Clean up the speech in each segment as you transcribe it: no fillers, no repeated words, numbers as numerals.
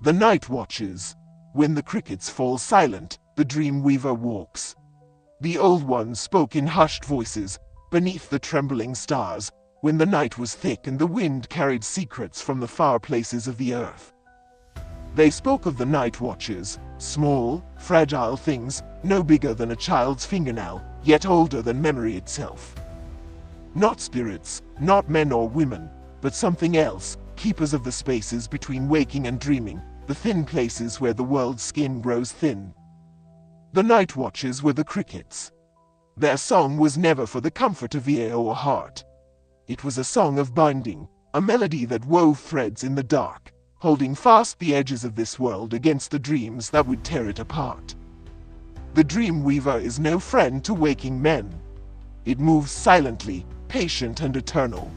The night watches. When the crickets fall silent, the dream weaver walks. The old ones spoke in hushed voices, beneath the trembling stars, when the night was thick and the wind carried secrets from the far places of the earth. They spoke of the night watches, small, fragile things, no bigger than a child's fingernail, yet older than memory itself. Not spirits, not men or women, but something else, keepers of the spaces between waking and dreaming, the thin places where the world's skin grows thin. The night watches were the crickets. Their song was never for the comfort of ear or heart. It was a song of binding, a melody that wove threads in the dark, holding fast the edges of this world against the dreams that would tear it apart. The dream weaver is no friend to waking men. It moves silently, patient and eternal.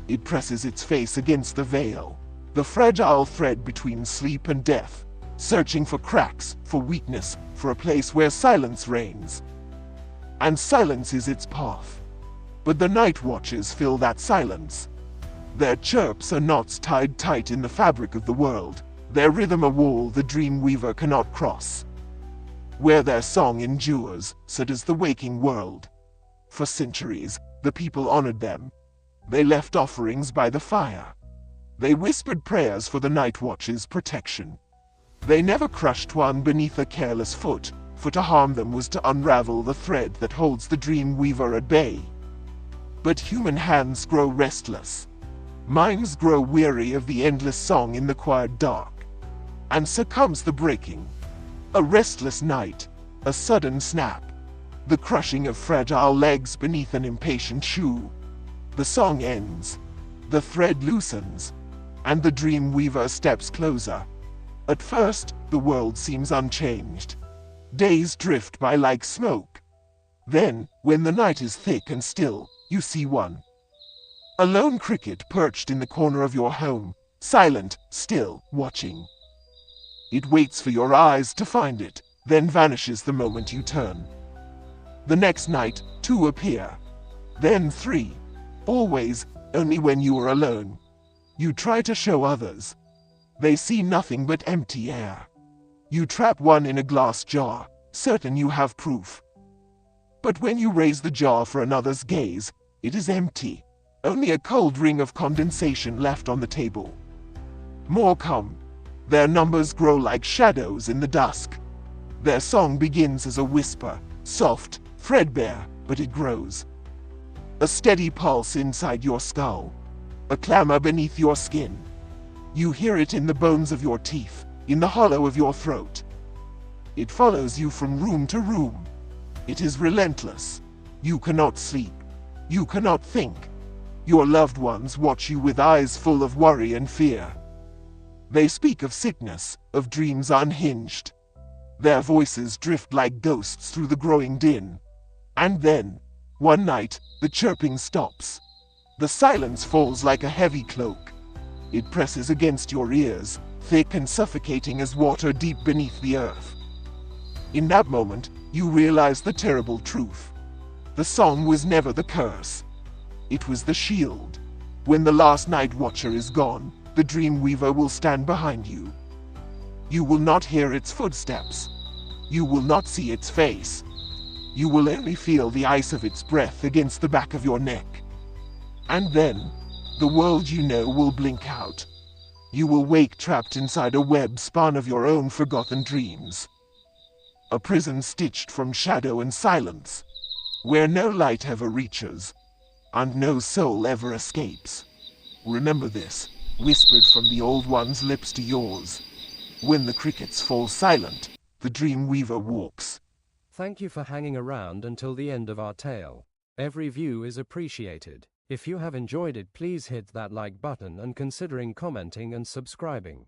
It presses its face against the veil, the fragile thread between sleep and death, searching for cracks, for weakness, for a place where silence reigns. And silence is its path. But the night watches fill that silence. Their chirps are knots tied tight in the fabric of the world, their rhythm a wall the dream weaver cannot cross. Where their song endures, so does the waking world. For centuries, the people honored them. They left offerings by the fire. They whispered prayers for the night watch's protection. They never crushed one beneath a careless foot, for to harm them was to unravel the thread that holds the dream weaver at bay. But human hands grow restless. Minds grow weary of the endless song in the quiet dark. And so comes the breaking. A restless night, a sudden snap, the crushing of fragile legs beneath an impatient shoe. The song ends, the thread loosens, and the dream weaver steps closer. At first, the world seems unchanged. Days drift by like smoke. Then, when the night is thick and still, you see one. A lone cricket perched in the corner of your home, silent, still, watching. It waits for your eyes to find it, then vanishes the moment you turn. The next night, 2 appear. Then 3. Always, only when you are alone. You try to show others. They see nothing but empty air. You trap one in a glass jar, certain you have proof. But when you raise the jar for another's gaze, it is empty. Only a cold ring of condensation left on the table. More come. Their numbers grow like shadows in the dusk. Their song begins as a whisper, soft, threadbare, but it grows. A steady pulse inside your skull. A clamor beneath your skin. You hear it in the bones of your teeth, in the hollow of your throat. It follows you from room to room. It is relentless. You cannot sleep. You cannot think. Your loved ones watch you with eyes full of worry and fear. They speak of sickness, of dreams unhinged. Their voices drift like ghosts through the growing din. And then, one night, the chirping stops. The silence falls like a heavy cloak. It presses against your ears, thick and suffocating as water deep beneath the earth. In that moment, you realize the terrible truth. The song was never the curse. It was the shield. When the last night watcher is gone, the dream weaver will stand behind you. You will not hear its footsteps. You will not see its face. You will only feel the ice of its breath against the back of your neck. And then, the world you know will blink out. You will wake trapped inside a web spun of your own forgotten dreams. A prison stitched from shadow and silence, where no light ever reaches, and no soul ever escapes. Remember this, whispered from the old one's lips to yours. When the crickets fall silent, the dream weaver walks. Thank you for hanging around until the end of our tale. Every view is appreciated. If you have enjoyed it, please hit that like button and considering commenting and subscribing.